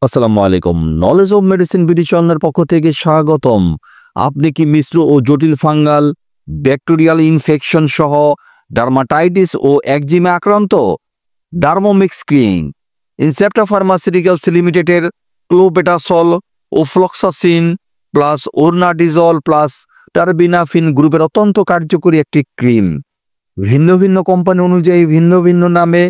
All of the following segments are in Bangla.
আসসালামু আলাইকুম। নলেজ অব মেডিসিন বিডি চ্যানেলের পক্ষ থেকে স্বাগতম। আপনি কি মিশ্র ও জটিল ফাঙ্গাল ব্যাকটেরিয়াল ইনফেকশন সহ ডার্মাটাইটিস ও একজিমে আক্রান্ত? ডার্মোমিক্স ক্রিম ইনসেপ্টা ফার্মাসিউটিক্যালস লিমিটেডের ক্লোবেটাসল ও ফ্লক্সাসিন প্লাস ওরনাডিজল প্লাস টারবিনাফিন গ্রুপের অত্যন্ত কার্যকরী একটি ক্রিম। ভিন্ন ভিন্ন কোম্পানি অনুযায়ী ভিন্ন ভিন্ন নামে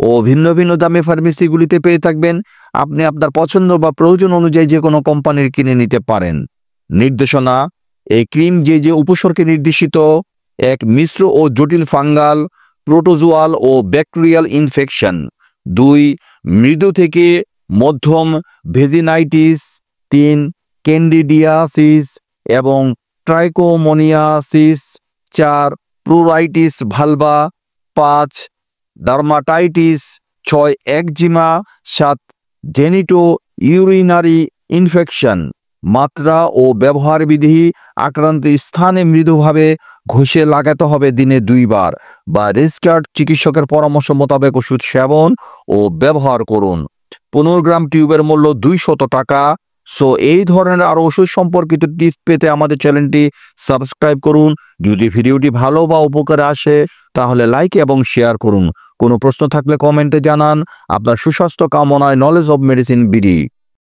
ও ভিন্ন ভিন্ন দামে ফার্মেসিগুলিতে পেয়ে থাকবেন। আপনি আপনার পছন্দ বা প্রয়োজন অনুযায়ী যে কোনো কোম্পানির কিনে নিতে পারেন। নির্দেশনা: এই ক্রিম যে উপসর্গে নির্দেশিত: 1. মিশ্র ও জটিল ফাঙ্গাল, প্রোটোজোয়াল ও ব্যাকটেরিয়াল ইনফেকশন। 2. মৃদু থেকে মধ্যম ভেজিনাইটিস। 3. ক্যান্ডিডিয়াসিস এবং trichomoniasis. 4. Pleuritis vulva. 5. Dermatitis. 6. Eczema. 7. Genito urinary infection. মাত্রা ও ব্যবহার বিধি: আক্রান্ত স্থানে মৃদুভাবে ঘষে লাগাতে হবে দিনে 2 বার বা রেজিস্টার্ড চিকিৎসকের পরামর্শ মোতাবেক ওষুধ সেবন ও ব্যবহার করুন। 15 গ্রাম টিউবের মূল্য 200 টাকা। সো এই ধরনের আরো ওষুধ সম্পর্কিত টিপস পেতে আমাদের চ্যানেলটি সাবস্ক্রাইব করুন। যদি ভিডিওটি ভালো বা উপকারে আসে তাহলে লাইক এবং শেয়ার করুন। কোনো প্রশ্ন থাকলে কমেন্টে জানান। আপনার সুস্বাস্থ্য কামনায় নলেজ অব মেডিসিন বিডি।